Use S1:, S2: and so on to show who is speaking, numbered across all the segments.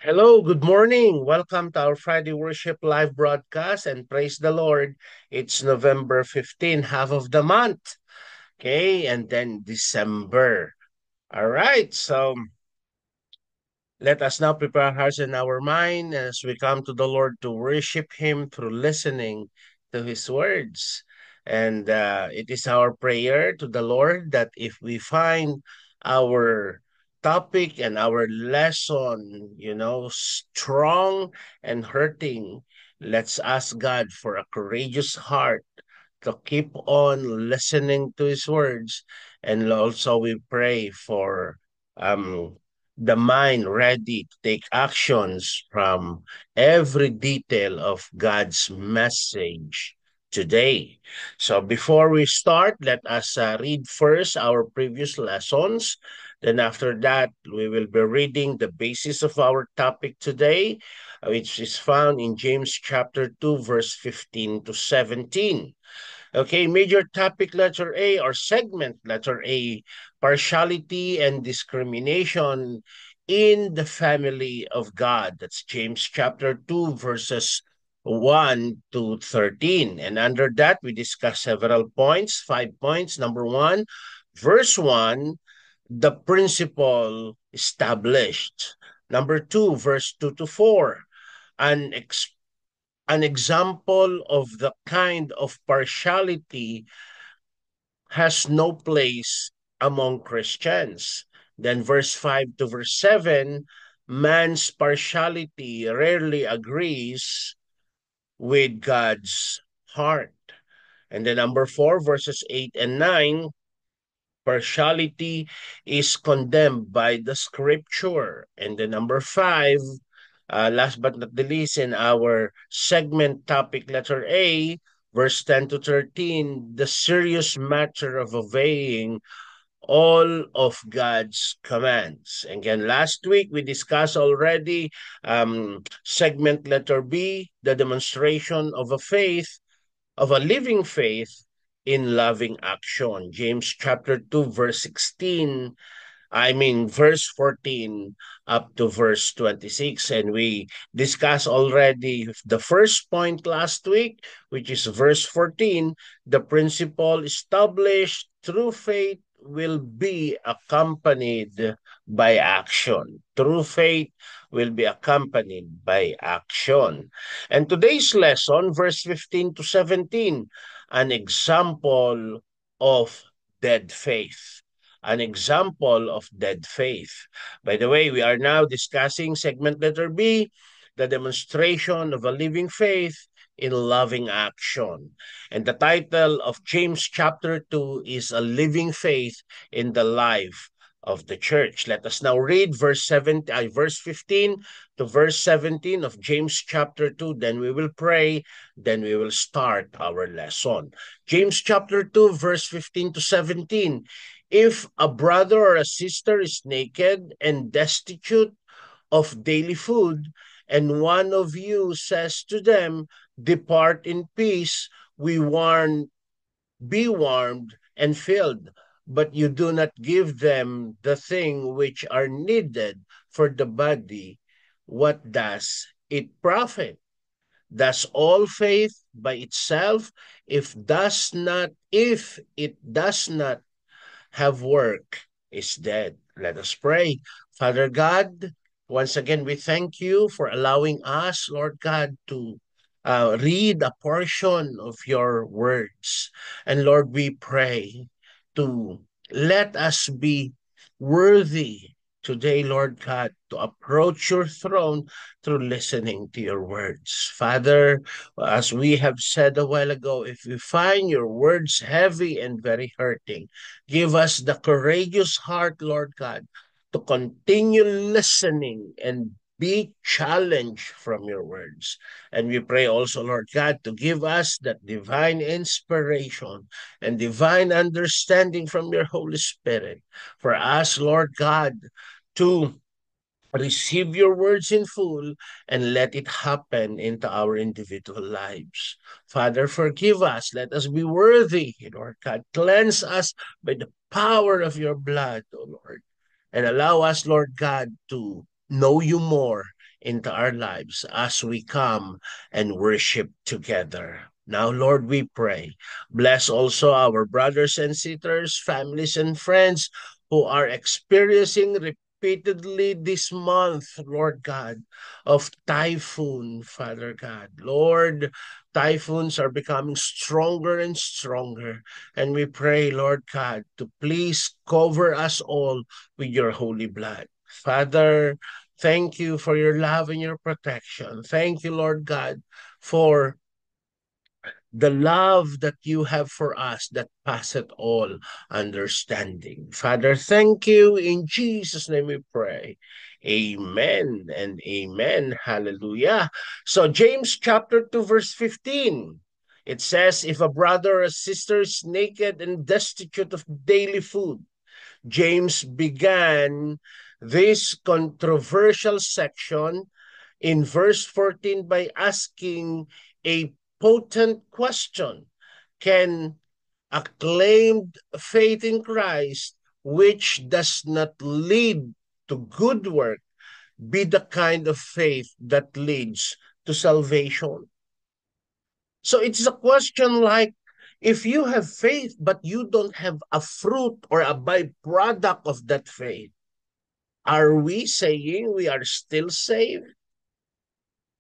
S1: Hello, good morning. Welcome to our Friday Worship live broadcast and praise the Lord. It's November 15, half of the month. Okay, and then December. All right, so let us now prepare our hearts and our mind as we come to the Lord to worship Him through listening to His words. And it is our prayer to the Lord that if we find our topic and our lesson, strong and hurting, let's ask God for a courageous heart to keep on listening to His words. And also we pray for um the mind ready to take actions from every detail of God's message today. So before we start, let us read first our previous lessons. Then after that, we will be reading the basis of our topic today, which is found in James chapter 2, verse 15 to 17. Okay, major topic letter A or segment letter A, partiality and discrimination in the family of God. That's James chapter 2, verses 1 to 13. And under that, we discuss several points, 5 points. Number one, verse 1, the principle established. Number two, verse 2 to 4, an an example of the kind of partiality has no place among Christians. Then verse 5 to verse 7, man's partiality rarely agrees with God's heart. And then number 4, verses 8 and 9, partiality is condemned by the scripture. And then number 5, last but not the least, in our segment topic letter A, verse 10 to 13, the serious matter of obeying all of God's commands. Again, last week we discussed already segment letter B, the demonstration of a faith, of a living faith in loving action. James chapter 2, verse 16, verse 14 up to verse 26. And we discussed already the first point last week, which is verse 14. The principle established through faith will be accompanied by action. True faith will be accompanied by action. And today's lesson, verse 15 to 17, an example of dead faith, an example of dead faith. By the way, we are now discussing segment letter B, the demonstration of a living faith in loving action. And the title of James chapter 2 is A Living Faith in the Life of the Church. Let us now read verse 15 to verse 17 of James chapter 2. Then we will pray. Then we will start our lesson. James chapter 2, verse 15 to 17. If a brother or a sister is naked and destitute of daily food, and one of you says to them, depart in peace, be warmed and filled, but you do not give them the thing which are needed for the body, what does it profit? Does all faith by itself, if it does not have work, is dead. Let us pray. Father God, once again, we thank you for allowing us, Lord God, to read a portion of your words. And Lord, we pray to let us be worthy today, Lord God, to approach your throne through listening to your words. Father, as we have said a while ago, if we find your words heavy and very hurting, give us the courageous heart, Lord God, to continue listening and be challenged from your words. And we pray also, Lord God, to give us that divine inspiration and divine understanding from your Holy Spirit for us, Lord God, to receive your words in full and let it happen into our individual lives. Father, forgive us. Let us be worthy, Lord God. Cleanse us by the power of your blood, O Lord, and allow us, Lord God, to know you more into our lives as we come and worship together. Now, Lord, we pray. Bless also our brothers and sisters, families and friends who are experiencing repeatedly this month, Lord God, of typhoon, Father God. Lord, typhoons are becoming stronger and stronger. And we pray, Lord God, to please cover us all with your holy blood. Father, thank you for your love and your protection. Thank you, Lord God, for the love that you have for us that passeth all understanding. Father, thank you. In Jesus' name we pray. Amen and amen. Hallelujah. So, James chapter 2, verse 15. It says, if a brother or a sister is naked and destitute of daily food, James began this controversial section in verse 14 by asking a potent question. Can acclaimed faith in Christ, which does not lead to good work, be the kind of faith that leads to salvation? So it's a question like, if you have faith, but you don't have a fruit or a byproduct of that faith, are we saying we are still saved?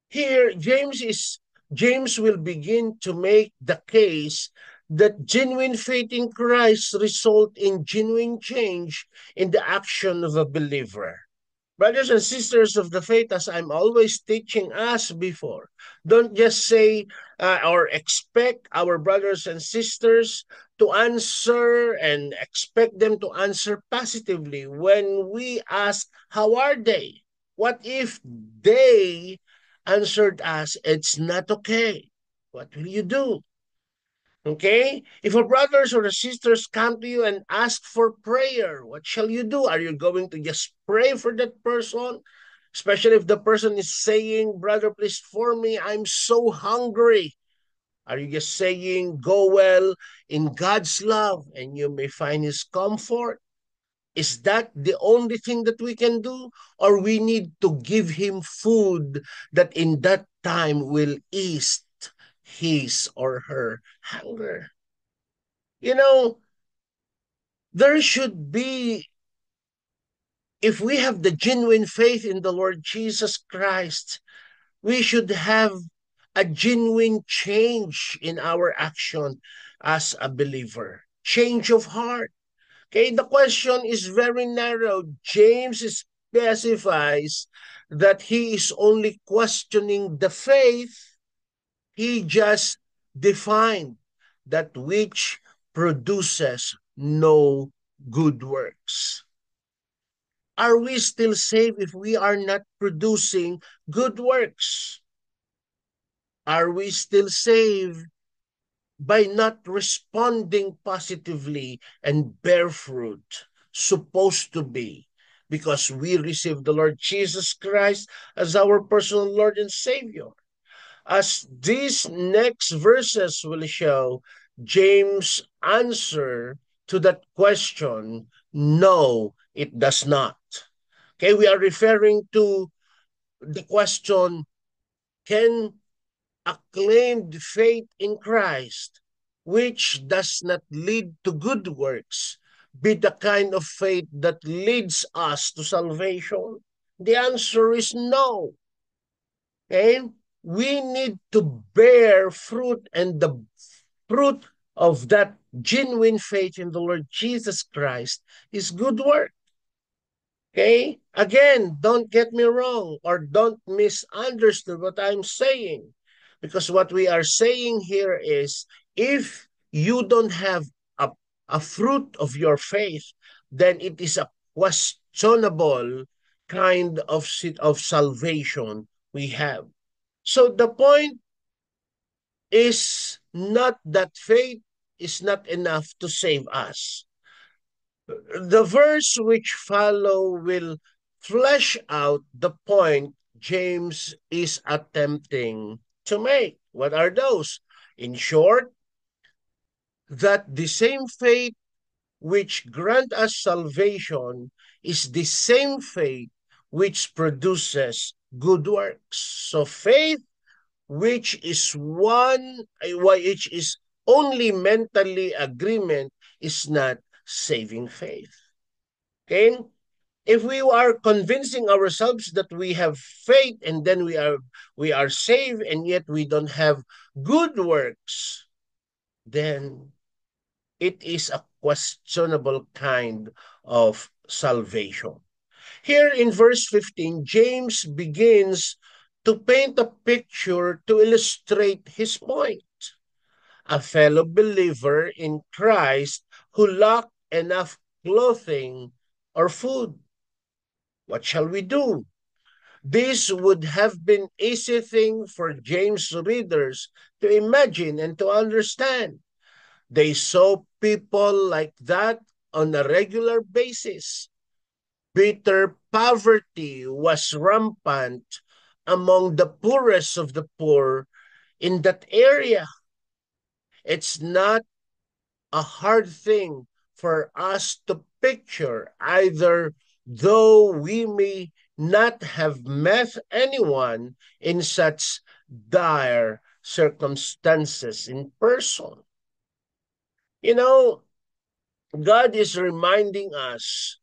S1: Here, James will begin to make the case that genuine faith in Christ result in genuine change in the action of a believer. Brothers and sisters of the faith, as I'm always teaching us before, don't just say or expect our brothers and sisters to answer and expect them to answer positively when we ask, how are they? What if they answered us, it's not okay? What will you do? Okay? If a brothers or a sisters come to you and ask for prayer, what shall you do? Are you going to just pray for that person? Especially if the person is saying, brother, please for me, I'm so hungry. Are you just saying, go well in God's love and you may find his comfort? Is that the only thing that we can do? Or we need to give him food that in that time will ease his or her hunger? You know, there should be, if we have the genuine faith in the Lord Jesus Christ, we should have a genuine change in our action as a believer. Change of heart. Okay, the question is very narrow. James specifies that he is only questioning the faith. He just defined that which produces no good works. Are we still saved if we are not producing good works? Are we still saved by not responding positively and bear fruit? Supposed to be, because we receive the Lord Jesus Christ as our personal Lord and Savior. As these next verses will show, James' answer to that question, no, it does not. Okay, we are referring to the question, can acclaimed faith in Christ, which does not lead to good works, be the kind of faith that leads us to salvation? The answer is no. Okay? We need to bear fruit, and the fruit of that genuine faith in the Lord Jesus Christ is good work. Okay? Again, don't get me wrong or don't misunderstand what I'm saying. Because what we are saying here is, if you don't have a fruit of your faith, then it is a questionable kind of salvation we have. So the point is not that faith is not enough to save us. The verse which follow will flesh out the point James is attempting to make. What are those? In short, that the same faith which grant us salvation is the same faith which produces good works. So faith, which is which is only mentally agreement, is not saving faith. Okay? If we are convincing ourselves that we have faith and then we are saved and yet we don't have good works, then it is a questionable kind of salvation. Here in verse 15, James begins to paint a picture to illustrate his point. A fellow believer in Christ who lacked enough clothing or food. What shall we do? This would have been easy thing for James readers to imagine and to understand. They saw people like that on a regular basis. Bitter poverty was rampant among the poorest of the poor in that area. It's not a hard thing for us to picture, either though we may not have met anyone in such dire circumstances in person. You know, God is reminding us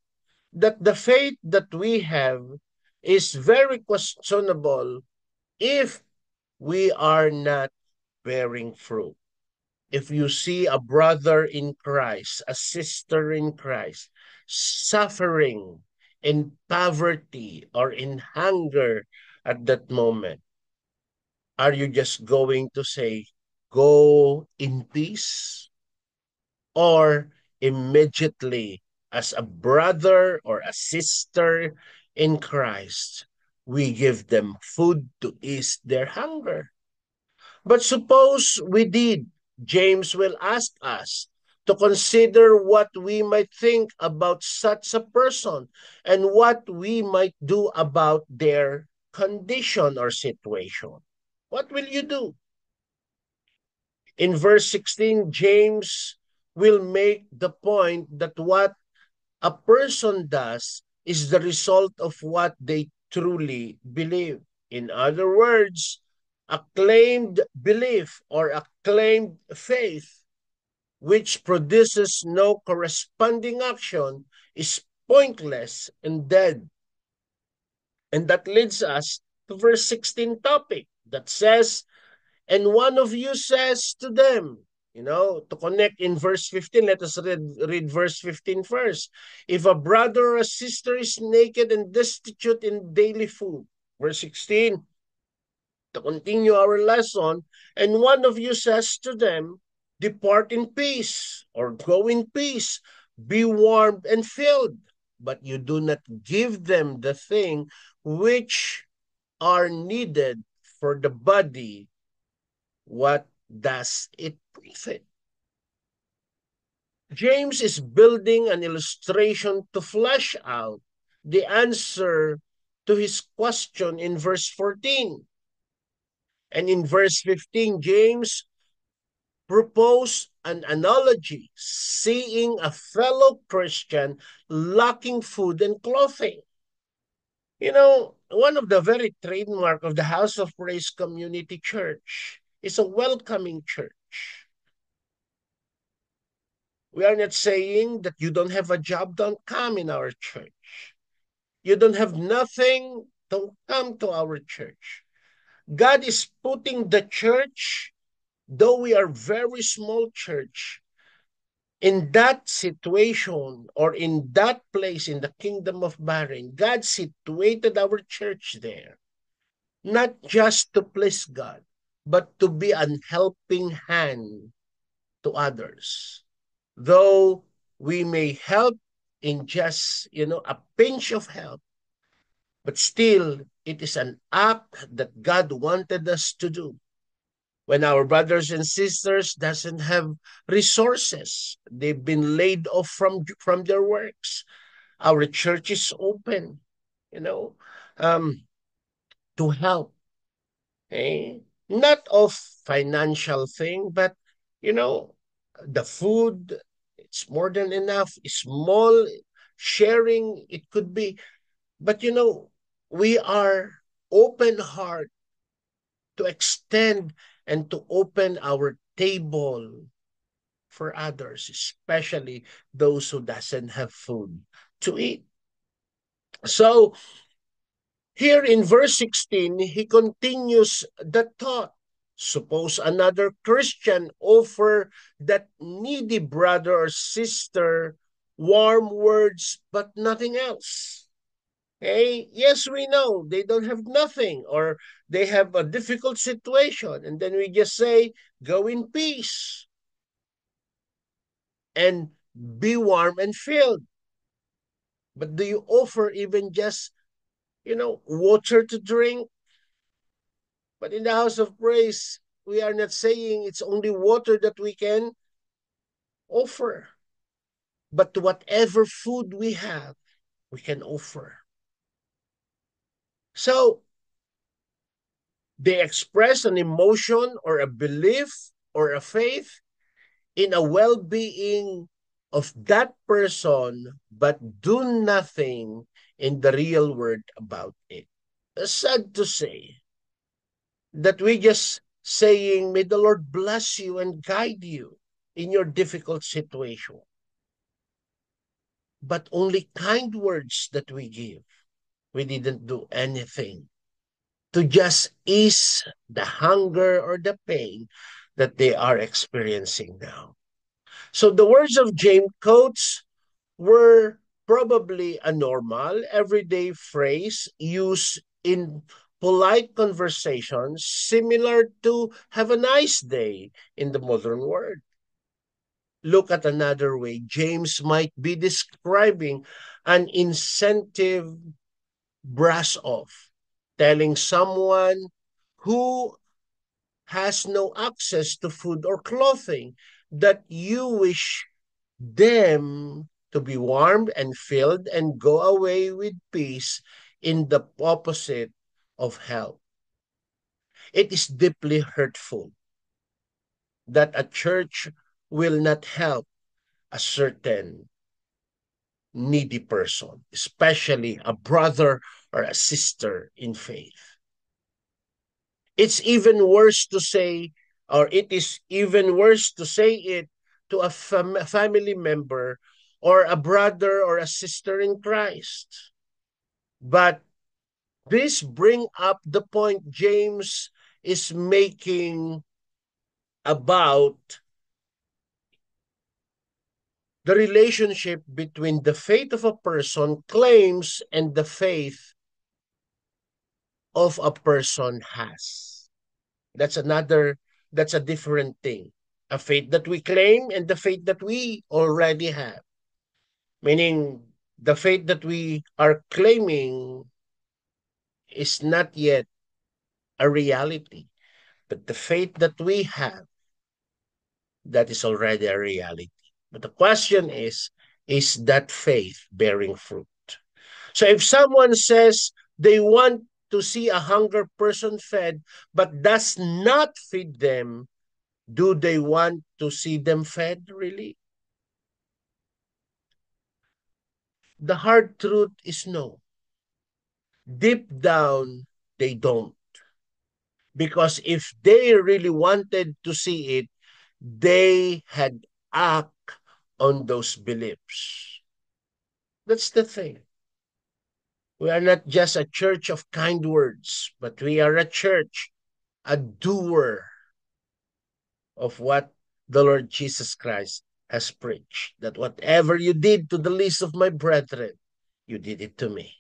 S1: that the faith that we have is very questionable if we are not bearing fruit. If you see a brother in Christ, a sister in Christ, suffering in poverty or in hunger at that moment, are you just going to say, go in peace? Or immediately, as a brother or a sister in Christ, we give them food to ease their hunger? But suppose we did, James will ask us to consider what we might think about such a person and what we might do about their condition or situation. What will you do? In verse 16, James will make the point that what a person does is the result of what they truly believe. In other words, acclaimed belief or acclaimed faith, which produces no corresponding action, is pointless and dead. And that leads us to verse 16 topic that says, and one of you says to them, to connect in verse 15, let us read verse 15 first. If a brother or a sister is naked and destitute in daily food, verse 16, to continue our lesson, and one of you says to them, depart in peace or go in peace, be warmed and filled, but you do not give them the thing which are needed for the body, what does it profit? James is building an illustration to flesh out the answer to his question in verse 14. And in verse 15, James proposed an analogy, seeing a fellow Christian lacking food and clothing. One of the very trademark of the House of Praise Community Church is a welcoming church. We are not saying that you don't have a job, don't come in our church. You don't have nothing, don't come to our church. God is putting the church, though we are very small church, in that situation or in that place in the kingdom of Bahrain. God situated our church there, not just to please God, but to be an helping hand to others. Though we may help in just, a pinch of help, but still it is an act that God wanted us to do. When our brothers and sisters doesn't have resources, they've been laid off from their works, our church is open, you know, um, to help. Eh? Not of financial thing, but you know, the food, it's more than enough. Small sharing, it could be, but we are open heart to extend and to open our table for others, especially those who doesn't have food to eat. So here in verse 16, he continues the thought. Suppose another Christian offer that needy brother or sister warm words but nothing else. Okay? Yes, we know they don't have nothing or they have a difficult situation. And then we just say, go in peace and be warm and filled. But do you offer even just, water to drink? But in the house of praise, we are not saying it's only water that we can offer, but whatever food we have, we can offer. So they express an emotion or a belief or a faith in a well being of that person, but do nothing in the real world about it. It's sad to say that we just saying, may the Lord bless you and guide you in your difficult situation. But only kind words that we give. We didn't do anything to just ease the hunger or the pain that they are experiencing now. So the words of James Coates were probably a normal, everyday phrase used in polite conversations, similar to have a nice day in the modern world. Look at another way. James might be describing an incentive brush off, telling someone who has no access to food or clothing that you wish them to be warmed and filled and go away with peace in the opposite of hell. It is deeply hurtful that a church will not help a certain needy person, especially a brother or a sister in faith. It's even worse to say, or it is even worse to say it to a family member or a brother or a sister in Christ. But this bring up the point James is making about the relationship between the faith of a person claims and the faith of a person has. That's another, that's a different thing. A faith that we claim and the faith that we already have. Meaning, the faith that we are claiming is not yet a reality, but the faith that we have, that is already a reality. But the question is that faith bearing fruit? So if someone says they want to see a hunger person fed, but does not feed them, do they want to see them fed really? The hard truth is no. Deep down, they don't. Because if they really wanted to see it, they had act on those beliefs. That's the thing. We are not just a church of kind words, but we are a church, a doer of what the Lord Jesus Christ has preached. That whatever you did to the least of my brethren, you did it to me.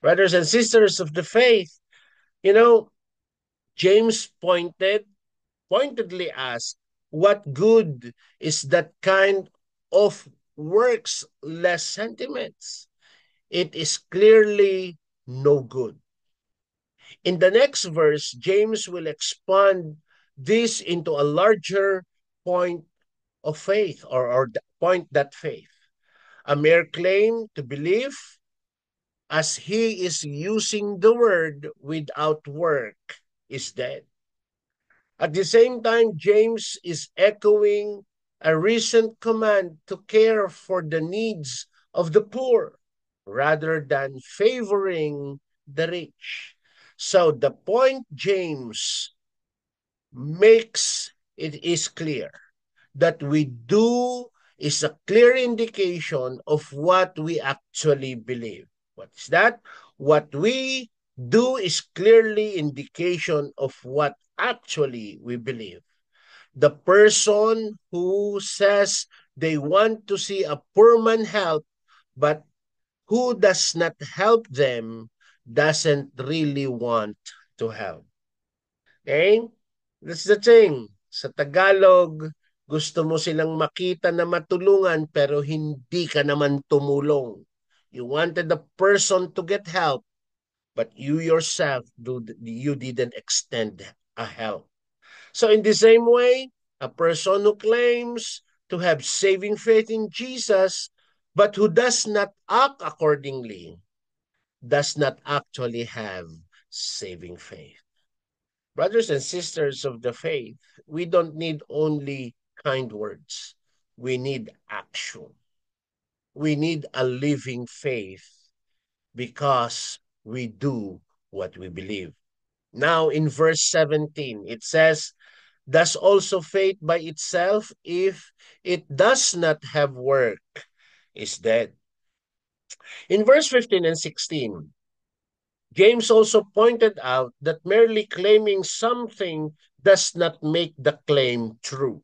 S1: Brothers and sisters of the faith, you know, James pointedly asked, what good is that kind of works-less sentiments? It is clearly no good. In the next verse, James will expand this into a larger point of faith or the point that faith. A mere claim to believe as he is using the word without work is dead. At the same time, James is echoing a recent command to care for the needs of the poor rather than favoring the rich. So the point James makes it is clear that we do is a clear indication of what we actually believe. What is that? What we do is clearly indication of what actually we believe. The person who says they want to see a poor man help, but who does not help them, doesn't really want to help. Okay? That's the thing. Sa Tagalog, gusto mo silang makita na matulungan pero hindi ka naman tumulong. You wanted the person to get help, but you yourself, you didn't extend a help. So in the same way, a person who claims to have saving faith in Jesus, but who does not act accordingly, does not actually have saving faith. Brothers and sisters of the faith, we don't need only kind words. We need action. We need a living faith because we do what we believe. Now in verse 17, it says, "Does also faith by itself, if it does not have work, is dead." In verse 15 and 16, James also pointed out that merely claiming something does not make the claim true.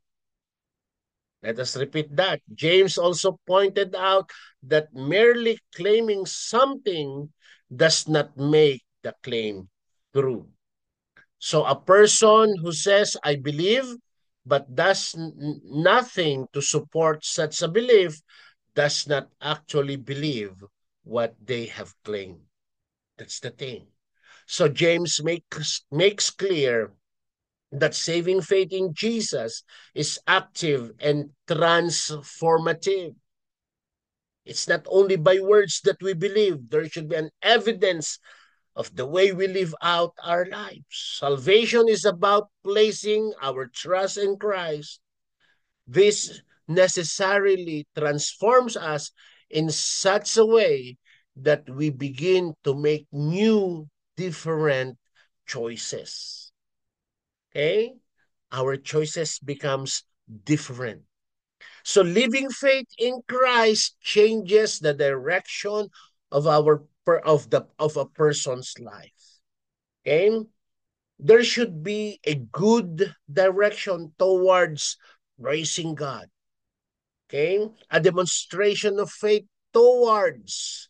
S1: Let us repeat that. James also pointed out that merely claiming something does not make the claim true. So a person who says, I believe, but does nothing to support such a belief, does not actually believe what they have claimed. That's the thing. So James makes clear that saving faith in Jesus is active and transformative. It's not only by words that we believe. There should be an evidence of the way we live out our lives. Salvation is about placing our trust in Christ. This necessarily transforms us in such a way that we begin to make new, different choices. Okay? Our choices becomes different. So living faith in Christ changes the direction of of a person's life. Okay? There should be a good direction towards praising God. Okay? A demonstration of faith towards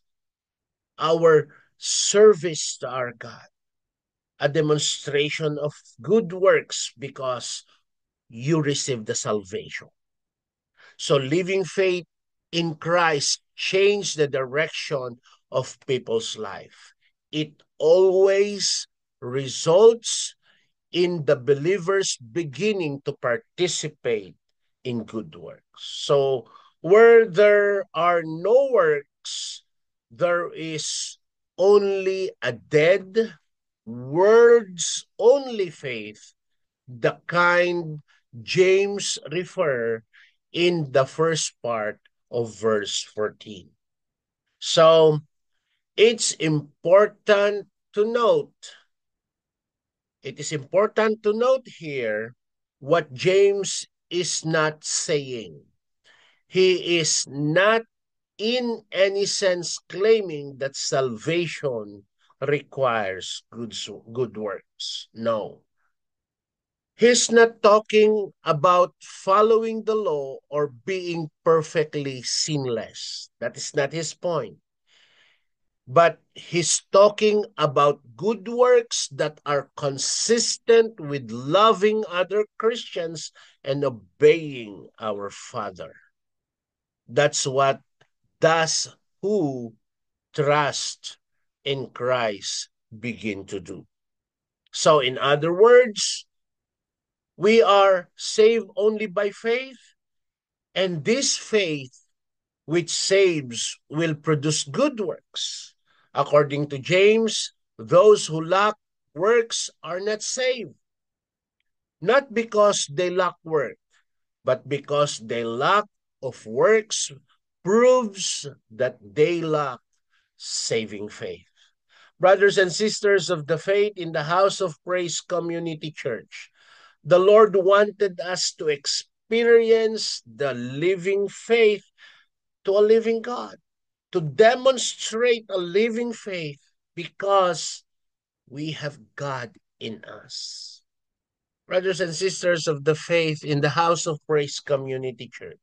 S1: our service to our God. A demonstration of good works because you received the salvation. So living faith in Christ changed the direction of people's life. It always results in the believers beginning to participate in good works. So where there are no works, there is only a dead, words only faith, the kind James refer in the first part of verse 14. So it's important to note, it is important to note here what James is not saying. He is not in any sense claiming that salvation requires good works. No. He's not talking about following the law or being perfectly sinless. That is not his point. But he's talking about good works that are consistent with loving other Christians and obeying our Father. That's what does who trust in Christ begin to do. So in other words, we are saved only by faith, and this faith which saves will produce good works. According to James, those who lack works are not saved, not because they lack work, but because they lack of works proves that they lack saving faith. Brothers and sisters of the faith in the House of Praise Community Church, the Lord wanted us to experience the living faith to a living God, to demonstrate a living faith because we have God in us. Brothers and sisters of the faith in the House of Praise Community Church,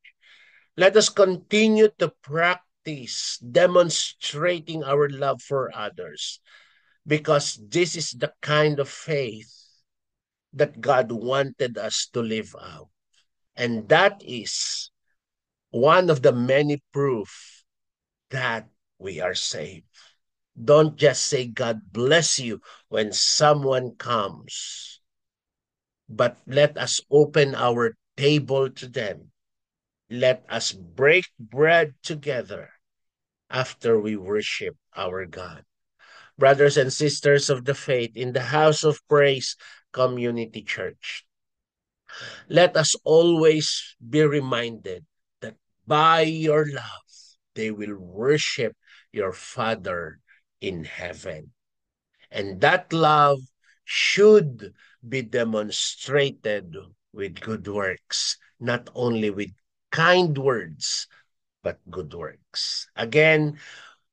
S1: let us continue to practice demonstrating our love for others because this is the kind of faith that God wanted us to live out. And that is one of the many proof that we are saved. Don't just say God bless you when someone comes, but let us open our table to them. Let us break bread together after we worship our God. Brothers and sisters of the faith in the House of Praise Community Church, let us always be reminded that by your love, they will worship your Father in heaven. And that love should be demonstrated with good works, not only with kind words, but good works. Again,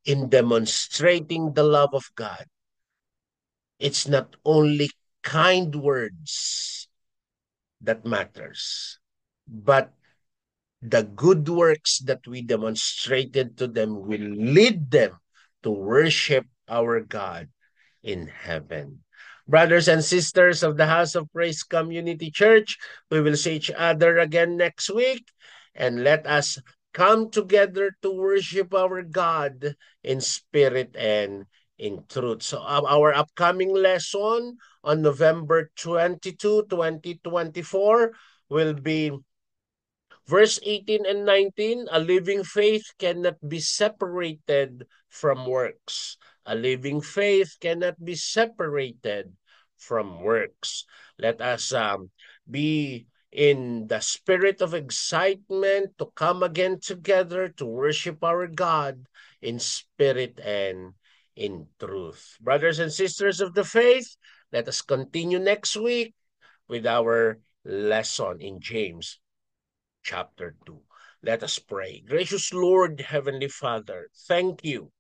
S1: in demonstrating the love of God, it's not only kind words that matters, but the good works that we demonstrated to them will lead them to worship our God in heaven. Brothers and sisters of the House of Praise Community Church, we will see each other again next week, and let us come together to worship our God in spirit and in truth. So our upcoming lesson on November 22, 2024 will be verse 18 and 19, a living faith cannot be separated from works. A living faith cannot be separated from works. Let us be in the spirit of excitement to come again together to worship our God in spirit and in truth. Brothers and sisters of the faith, let us continue next week with our lesson in James chapter 2. Let us pray. Gracious Lord, Heavenly Father, thank you.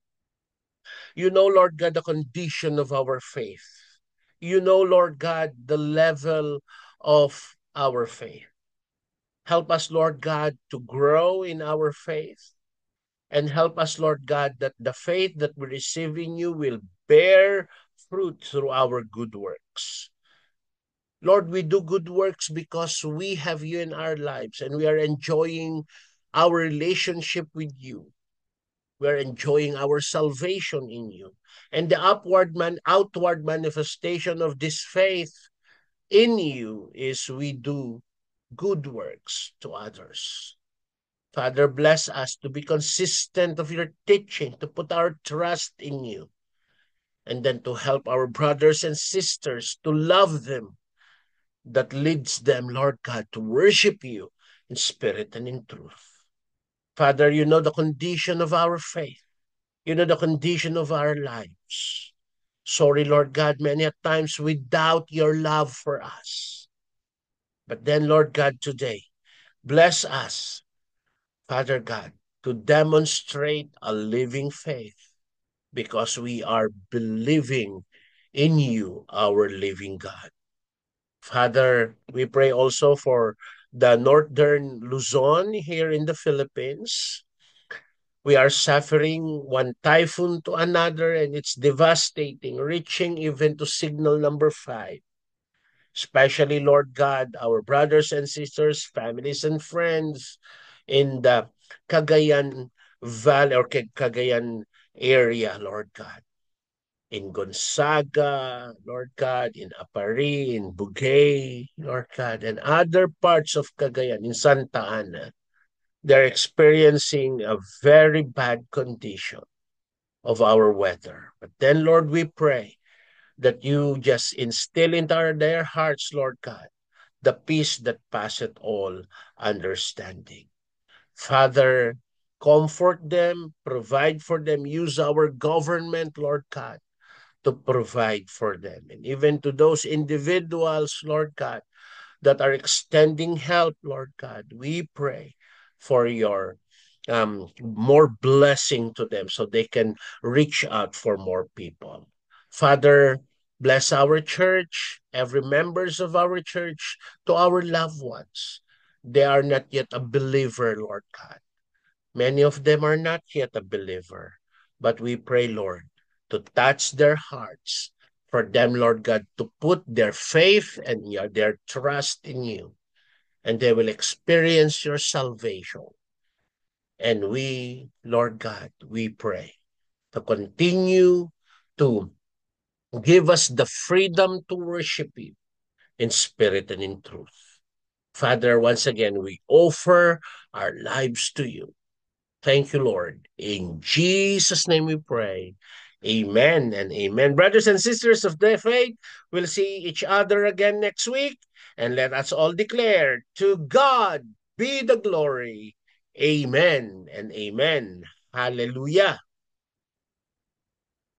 S1: You know, Lord God, the condition of our faith. You know, Lord God, the level of our faith. Help us, Lord God, to grow in our faith. And help us, Lord God, that the faith that we receive in you will bear fruit through our good works. Lord, we do good works because we have you in our lives and we are enjoying our relationship with you. We are enjoying our salvation in you. And the outward manifestation of this faith in you is we do good works to others. Father, bless us to be consistent of your teaching, to put our trust in you, and then to help our brothers and sisters to love them that leads them, Lord God, to worship you in spirit and in truth. Father, you know the condition of our faith. You know the condition of our lives. Sorry, Lord God, many a times we doubt your love for us. But then, Lord God, today, bless us, Father God, to demonstrate a living faith because we are believing in you, our living God. Father, we pray also for the northern Luzon here in the Philippines. We are suffering one typhoon to another and it's devastating, reaching even to signal number 5. Especially, Lord God, our brothers and sisters, families and friends in the Cagayan Valley or Cagayan area, Lord God. In Gonzaga, Lord God, in Apari, in Bugay, Lord God, and other parts of Cagayan, in Santa Ana, they're experiencing a very bad condition of our weather. But then, Lord, we pray that you just instill into their hearts, Lord God, the peace that passeth all understanding. Father, comfort them, provide for them, use our government, Lord God, to provide for them. And even to those individuals, Lord God, that are extending help, Lord God, we pray for your more blessing to them so they can reach out for more people. Father, bless our church, every members of our church, to our loved ones. They are not yet a believer, Lord God. Many of them are not yet a believer, but we pray, Lord, to touch their hearts, for them, Lord God, to put their faith and their trust in you, and they will experience your salvation. And we, Lord God, we pray to continue to give us the freedom to worship you in spirit and in truth. Father, once again, we offer our lives to you. Thank you, Lord. In Jesus' name we pray. Amen and amen. Brothers and sisters of the faith, we'll see each other again next week. And let us all declare, to God be the glory. Amen and amen. Hallelujah.